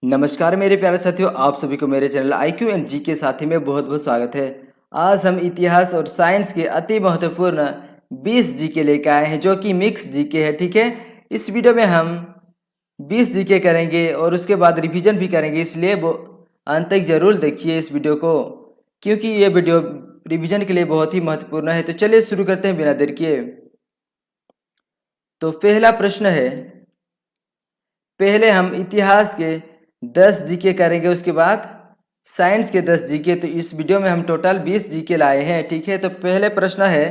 नमस्कार मेरे प्यारे साथियों, आप सभी को मेरे चैनल IQ एंड जी के साथी में बहुत बहुत स्वागत है। आज हम इतिहास और साइंस के अति महत्वपूर्ण 20 जीके लेकर आए हैं जो कि मिक्स जीके है। ठीक है, इस वीडियो में हम 20 जीके करेंगे और उसके बाद रिवीजन भी करेंगे, इसलिए वो अंत तक जरूर देखिए इस वीडियो को, क्योंकि ये वीडियो रिवीजन के लिए बहुत ही महत्वपूर्ण है। तो चलिए शुरू करते हैं बिना देर किए। तो पहला प्रश्न है, पहले हम इतिहास के 10 जीके करेंगे, उसके बाद साइंस के 10 जीके। तो इस वीडियो में हम टोटल 20 जीके लाए हैं। ठीक है, तो पहले प्रश्न है,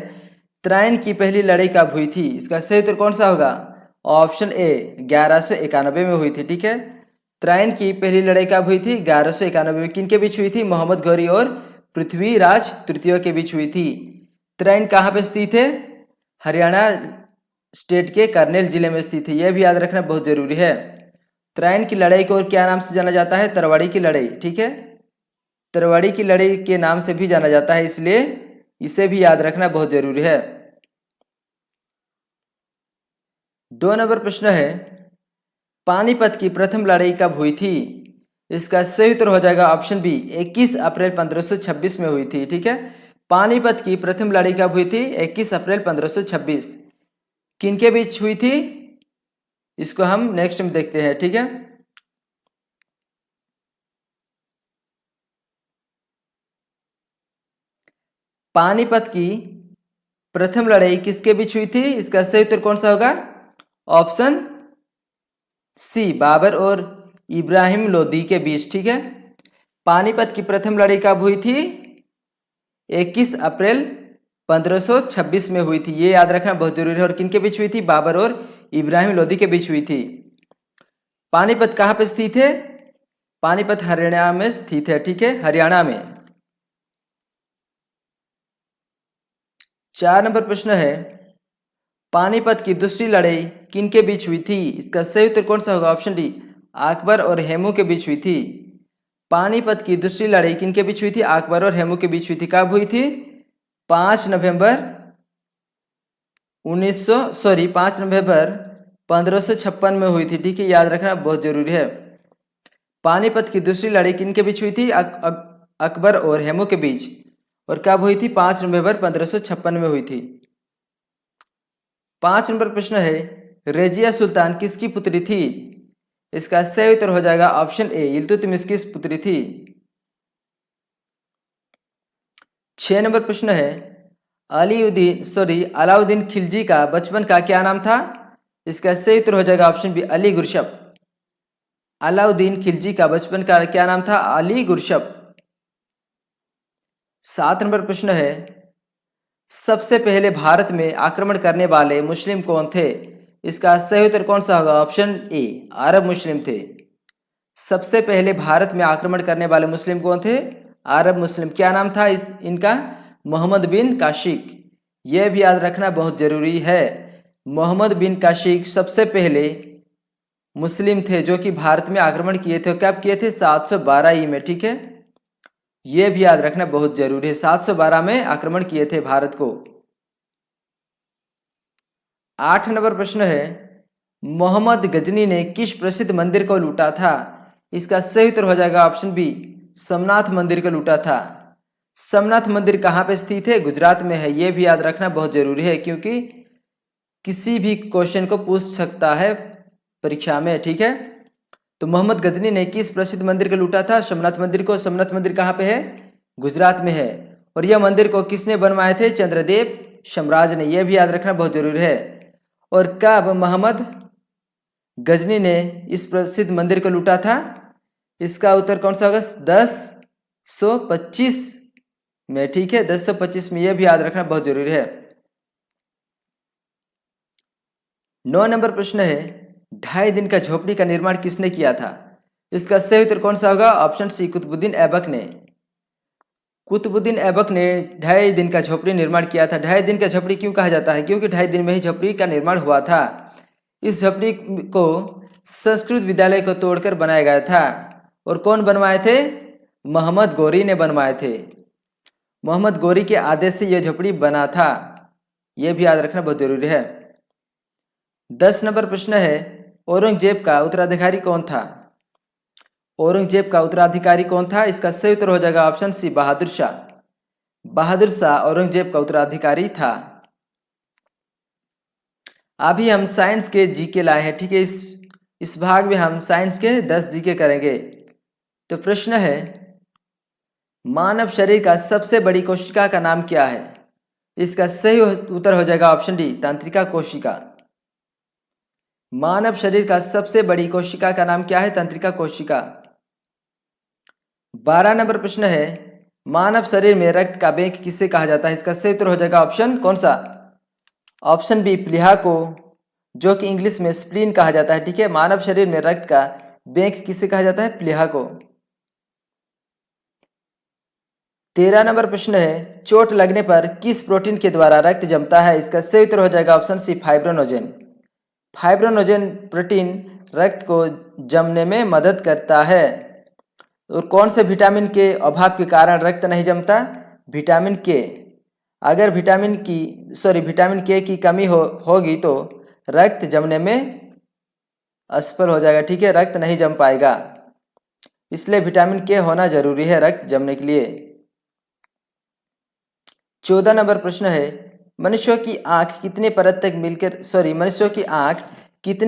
त्राइन की पहली लड़ाई कब हुई थी? इसका सही उत्तर कौन सा होगा? ऑप्शन ए 1191 में हुई थी। ठीक है, त्राइन की पहली लड़ाई कब हुई थी? 1191 में। किन के बीच हुई थी? मोहम्मद गौरी और पृथ्वीराज तृतीय के बीच हुई थी। त्राइन कहाँ पे स्थित है? हरियाणा स्टेट के करनेल जिले में स्थित है, यह भी याद रखना बहुत जरूरी है। त्राइन की लड़ाई को और क्या नाम से जाना जाता है? तरवाड़ी की लड़ाई। ठीक है, तरवाड़ी की लड़ाई के नाम से भी जाना जाता है, इसलिए इसे भी याद रखना बहुत जरूरी है। 2 नंबर प्रश्न है, पानीपत की प्रथम लड़ाई कब हुई थी? इसका सही उत्तर हो जाएगा ऑप्शन बी 21 अप्रैल 1526 में हुई थी। ठीक है, पानीपत की प्रथम लड़ाई कब हुई थी? 21 अप्रैल 1526। किनके बीच हुई थी? इसको हम नेक्स्ट में देखते हैं। ठीक है, पानीपत की प्रथम लड़ाई किसके बीच हुई थी? इसका सही उत्तर कौन सा होगा? ऑप्शन सी बाबर और इब्राहिम लोदी के बीच। ठीक है, पानीपत की प्रथम लड़ाई कब हुई थी? 21 अप्रैल 1526 में हुई थी, ये याद रखना बहुत जरूरी है। और किनके बीच हुई थी? बाबर और इब्राहिम लोदी के बीच हुई थी। पानीपत कहाँ पे स्थित है? पानीपत हरियाणा में स्थित है। ठीक है, हरियाणा में। 4 नंबर प्रश्न है, पानीपत की दूसरी लड़ाई किनके बीच हुई थी? इसका सही उत्तर कौन सा होगा? ऑप्शन डी अकबर और हेमू के बीच हुई थी। पानीपत की दूसरी लड़ाई किनके बीच हुई थी? अकबर और हेमू के बीच हुई थी। कब हुई थी? 5 नवंबर 1556 में हुई थी। ठीक है, याद रखना बहुत जरूरी है। पानीपत की दूसरी लड़ाई किनके बीच हुई थी? अकबर और हेमू के बीच। और कब हुई थी? 5 नवंबर 1556 में हुई थी। 5 नंबर प्रश्न है, रजिया सुल्तान किसकी पुत्री थी? इसका सही उत्तर हो जाएगा ऑप्शन ए इल्तुतमिश की पुत्री थी। 6 नंबर प्रश्न है, अलाउद्दीन खिलजी का बचपन का क्या नाम था? इसका सही उत्तर हो जाएगा ऑप्शन बी अली गुरशप। अलाउद्दीन खिलजी का बचपन का क्या नाम था? अली गुरशप। 7 नंबर प्रश्न है, सबसे पहले भारत में आक्रमण करने वाले मुस्लिम कौन थे? इसका सही उत्तर कौन सा होगा? ऑप्शन ए अरब मुस्लिम थे। सबसे पहले भारत में आक्रमण करने वाले मुस्लिम कौन थे? अरब मुस्लिम। क्या नाम था इनका? मोहम्मद बिन काशिक। यह भी याद रखना बहुत जरूरी है। मोहम्मद बिन काशिक सबसे पहले मुस्लिम थे जो कि भारत में आक्रमण किए थे। कब किए थे? 712 में। ठीक है, यह भी याद रखना बहुत जरूरी है। 712 में आक्रमण किए थे भारत को। 8 नंबर प्रश्न है, मोहम्मद गजनी ने किस प्रसिद्ध मंदिर को लूटा था? इसका सही उत्तर हो जाएगा ऑप्शन बी सोमनाथ मंदिर को लूटा था। सोमनाथ मंदिर कहाँ पे स्थित है? गुजरात में है। यह भी याद रखना बहुत जरूरी है, क्योंकि किसी भी क्वेश्चन को पूछ सकता है परीक्षा में। ठीक है, तो मोहम्मद गजनी ने किस प्रसिद्ध मंदिर को लूटा था? सोमनाथ मंदिर को। सोमनाथ मंदिर कहाँ पे है? गुजरात में है। और यह मंदिर को किसने बनवाए थे? चंद्रदेव सम्राज ने। यह भी याद रखना बहुत जरूरी है। और कब मोहम्मद गजनी ने इस प्रसिद्ध मंदिर को लूटा था? इसका उत्तर कौन सा होगा? 1025 में। ठीक है, 1025 में। यह भी याद रखना बहुत जरूरी है। 9 नंबर प्रश्न है, 2.5 दिन का झोपड़ी का निर्माण किसने किया था? इसका सही उत्तर कौन सा होगा? ऑप्शन सी कुतुबुद्दीन ऐबक ने। कुतुबुद्दीन ऐबक ने 2.5 दिन का झोपड़ी निर्माण किया था। 2.5 दिन का झोपड़ी क्यों कहा जाता है? क्योंकि 2.5 दिन में ही झोपड़ी का निर्माण हुआ था। इस झोपड़ी को संस्कृत विद्यालय को तोड़कर बनाया गया था। और कौन बनवाए थे? मोहम्मद गौरी ने बनवाए थे। मोहम्मद गौरी के आदेश से यह झोपड़ी बना था। यह भी याद रखना बहुत जरूरी है। 10 नंबर प्रश्न है, औरंगजेब का उत्तराधिकारी कौन था? औरंगजेब का उत्तराधिकारी कौन था? इसका सही उत्तर हो जाएगा ऑप्शन सी, बहादुर शाह। बहादुर शाह औरंगजेब का उत्तराधिकारी था। अभी हम साइंस के जीके लाए हैं, ठीक है। इस भाग में हम साइंस के 10 जीके करेंगे। तो प्रश्न है, मानव शरीर का सबसे बड़ी कोशिका का नाम क्या है? इसका सही उत्तर हो जाएगा ऑप्शन डी, तंत्रिका कोशिका। मानव शरीर का सबसे बड़ी कोशिका का नाम क्या है? तंत्रिका कोशिका। 12 नंबर प्रश्न है, मानव शरीर में रक्त का बैंक किसे कहा जाता है? इसका सही उत्तर हो जाएगा ऑप्शन कौन सा? ऑप्शन बी, प्लीहा को, जो कि इंग्लिश में स्प्लीन कहा जाता है, ठीक है। मानव शरीर में रक्त का बैंक किसे कहा जाता है? प्लीहा को। 13 नंबर प्रश्न है, चोट लगने पर किस प्रोटीन के द्वारा रक्त जमता है? इसका सही उत्तर हो जाएगा ऑप्शन सी, फाइब्रोनोजेन। फाइब्रोनोजेन प्रोटीन रक्त को जमने में मदद करता है। और कौन से विटामिन के अभाव के कारण रक्त नहीं जमता? विटामिन के। अगर विटामिन के की कमी होगी तो रक्त जमने में असफल हो जाएगा, ठीक है, रक्त नहीं जम पाएगा। इसलिए विटामिन के होना जरूरी है रक्त जमने के लिए। 14 नंबर प्रश्न है, मनुष्यों की आंख कितने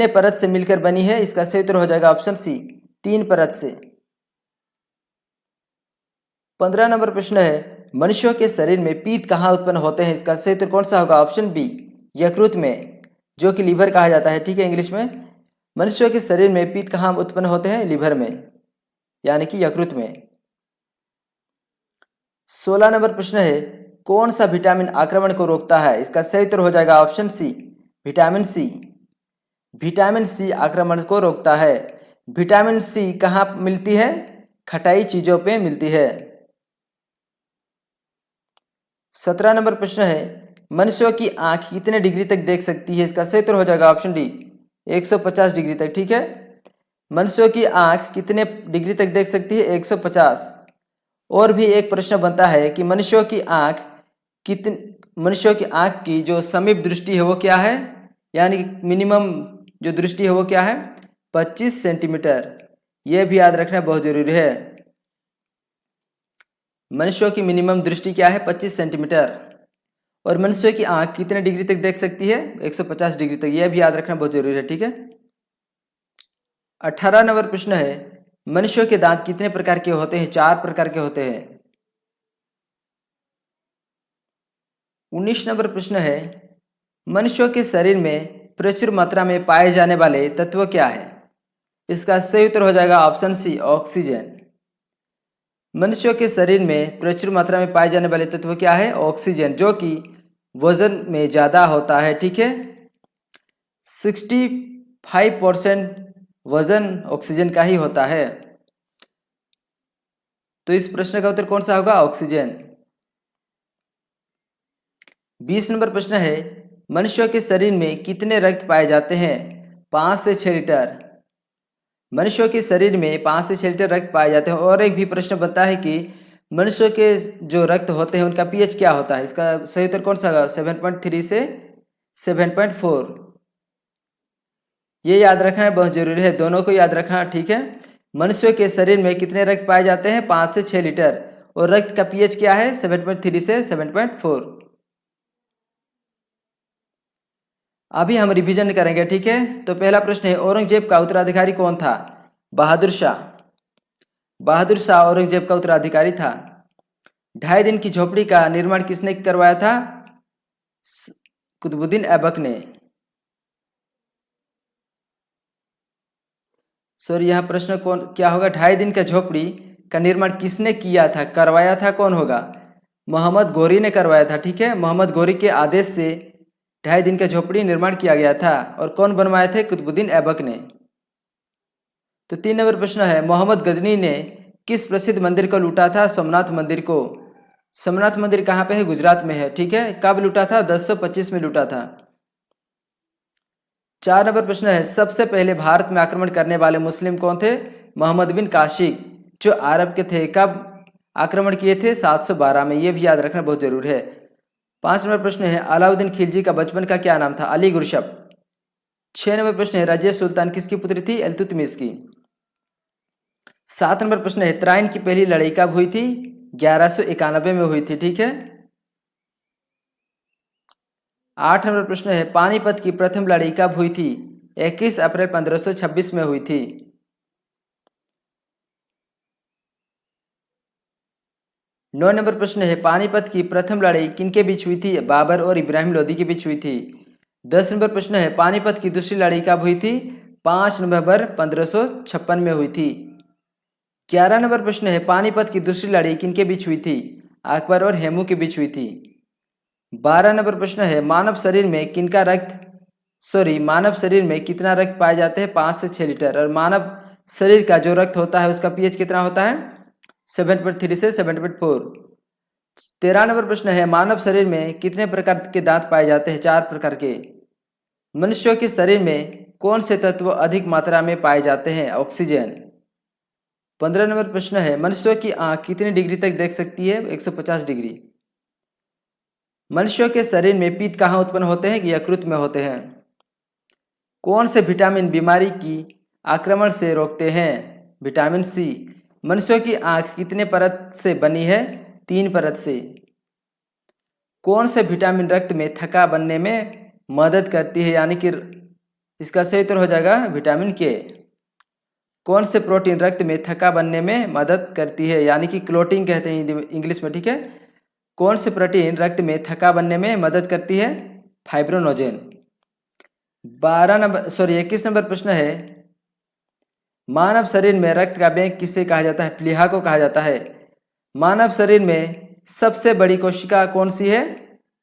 परत से मिलकर बनी है? इसका सही उत्तर हो जाएगा ऑप्शन सी, 3 परत से। 15 नंबर प्रश्न है, मनुष्यों के शरीर में पीत कहाँ उत्पन्न होते हैं? इसका सही उत्तर कौन सा होगा? ऑप्शन बी, यकृत में, जो कि लीवर कहा जाता है, ठीक है, इंग्लिश में। मनुष्यों के शरीर में पीत कहाँ उत्पन्न होते हैं? लीवर में, यानी कि यकृत में। 16 नंबर प्रश्न है, कौन सा विटामिन आक्रमण को रोकता है? इसका सही उत्तर हो जाएगा option C, vitamin C. Vitamin C आक्रमण को रोकता है। विटामिन सी कहाँ मिलती है? खटाई चीजों पे मिलती है। 17 नंबर प्रश्न है, मनुष्यों की आंख कितने डिग्री तक देख सकती है? इसका सही उत्तर हो जाएगा ऑप्शन डी, 150 डिग्री तक, ठीक है। मनुष्यों की आंख कितने डिग्री तक देख सकती है? 150। और भी एक प्रश्न बनता है कि मनुष्यों की आंख की जो समीप दृष्टि है वो क्या है, यानी मिनिमम जो दृष्टि है वो क्या है? 25 सेंटीमीटर। यह भी याद रखना बहुत जरूरी है। मनुष्यों की मिनिमम दृष्टि क्या है? 25 सेंटीमीटर। और मनुष्य की आंख कितने डिग्री तक देख सकती है? 150 डिग्री तक। यह भी याद रखना बहुत जरूरी है, ठीक है। 18 नंबर प्रश्न है, मनुष्यों के दांत कितने प्रकार के होते हैं? 4 प्रकार के होते हैं। 19 नंबर प्रश्न है, मनुष्यों के शरीर में प्रचुर मात्रा में पाए जाने वाले तत्व क्या है? इसका सही उत्तर हो जाएगा ऑप्शन सी, ऑक्सीजन। मनुष्यों के शरीर में प्रचुर मात्रा में पाए जाने वाले तत्व क्या है? ऑक्सीजन, जो कि वजन में ज्यादा होता है, ठीक है। 65% वजन ऑक्सीजन का ही होता है। तो इस प्रश्न का उत्तर कौन सा होगा? ऑक्सीजन। 20 नंबर प्रश्न है, मनुष्यों के शरीर में कितने रक्त पाए जाते हैं? 5 से 6 लीटर। मनुष्यों के शरीर में 5 से 6 लीटर रक्त पाए जाते हैं। और एक भी प्रश्न बनता है कि मनुष्यों के जो रक्त होते हैं उनका पीएच क्या होता है? इसका सही उत्तर कौन सा होगा? 7.3 से 7.4। ये याद रखना बहुत जरूरी है, दोनों को याद रखना, ठीक है। मनुष्यों के शरीर में कितने रक्त पाए जाते हैं? 5 से 6 लीटर। और रक्त का पीएच क्या है? 7.3 से 7.4। अभी हम रिवीजन करेंगे, ठीक है। तो पहला प्रश्न है, औरंगजेब का उत्तराधिकारी कौन था? बहादुर शाह। बहादुर शाह औरंगजेब का उत्तराधिकारी था। 2.5 दिन की झोपड़ी का निर्माण किसने करवाया था? कुतुबुद्दीन ऐबक ने। सॉरी, यह प्रश्न क्या होगा? 2.5 दिन का झोपड़ी का निर्माण किसने किया था? करवाया था कौन होगा? मोहम्मद घोरी ने करवाया था, ठीक है। मोहम्मद घोरी के आदेश से 2.5 दिन का झोपड़ी निर्माण किया गया था। और कौन बनवाए थे? कुतुबुद्दीन ऐबक ने। तो 3 नंबर प्रश्न है, मोहम्मद गजनी ने किस प्रसिद्ध मंदिर को लूटा था? सोमनाथ मंदिर को। सोमनाथ मंदिर कहाँ पे है? गुजरात में है, ठीक है। कब लूटा था? 1025 में लूटा था। 4 नंबर प्रश्न है, सबसे पहले भारत में आक्रमण करने वाले मुस्लिम कौन थे? मोहम्मद बिन काशिक, जो अरब के थे। कब आक्रमण किए थे? 712 में। यह भी याद रखना बहुत जरूरी है। 5 नंबर प्रश्न है, अलाउद्दीन खिलजी का बचपन का क्या नाम था? अली गुरशप। 6 नंबर प्रश्न है, रजिया सुल्तान किसकी पुत्री थी? इल्तुतमिश की। 7 नंबर प्रश्न है, तराइन की पहली लड़ाई कब हुई थी? 1191 में हुई थी, ठीक है। 8 नंबर प्रश्न है, पानीपत की प्रथम लड़ाई कब हुई थी? 21 अप्रैल 1526 में हुई थी। 9 नंबर प्रश्न है, पानीपत की प्रथम लड़ाई किनके बीच हुई थी? बाबर और इब्राहिम लोदी के बीच हुई थी। 10 नंबर प्रश्न है, पानीपत की दूसरी लड़ाई कब हुई थी? 5 नवंबर 1556 में हुई थी। 11 नंबर प्रश्न है, पानीपत की दूसरी लड़ाई किनके बीच हुई थी? अकबर और हेमू के बीच हुई थी। 12 नंबर प्रश्न है, मानव शरीर में कितना रक्त पाए जाते हैं? 5 से 6 लीटर। और मानव शरीर का जो रक्त होता है उसका पीएच कितना होता है? 7.3 से 7.4। 13 नंबर प्रश्न है, मानव शरीर में कितने प्रकार के दांत पाए जाते हैं? 4 प्रकार के। मनुष्यों के शरीर में कौन से तत्व अधिक मात्रा में पाए जाते हैं? ऑक्सीजन। 15 नंबर प्रश्न है, मनुष्यों की आंख कितनी डिग्री तक देख सकती है? 150 डिग्री। मनुष्यों के शरीर में पित्त कहाँ उत्पन्न होते हैं? यकृत में होते हैं। कौन से विटामिन बीमारी की आक्रमण से रोकते हैं? Vitamin C. मनुष्यों की आंख कितने परत से बनी है? 3 परत से। कौन से विटामिन रक्त में थक्का बनने में मदद करती है? यानी कि इसका सही उत्तर हो जाएगा विटामिन के। कौन से प्रोटीन रक्त में थक्का बनने में मदद करती है? यानी कि क्लोटिंग कहते हैं इंग्लिश में, ठीक है। कौन से प्रोटीन रक्त में थक्का बनने में मदद करती है? फाइब्रोनोजेन। 21 नंबर प्रश्न है, मानव शरीर में रक्त का बैंक किसे कहा जाता है? प्लीहा को कहा जाता है। मानव शरीर में सबसे बड़ी कोशिका कौन सी है?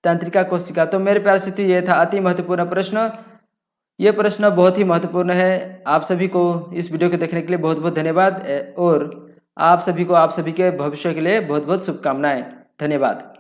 तंत्रिका कोशिका। तो मेरे प्यारे साथियों, ये था अति महत्वपूर्ण प्रश्न। ये प्रश्न बहुत ही महत्वपूर्ण है। आप सभी को इस वीडियो को देखने के लिए बहुत बहुत धन्यवाद और आप सभी के भविष्य के लिए बहुत बहुत शुभकामनाएं। धन्यवाद।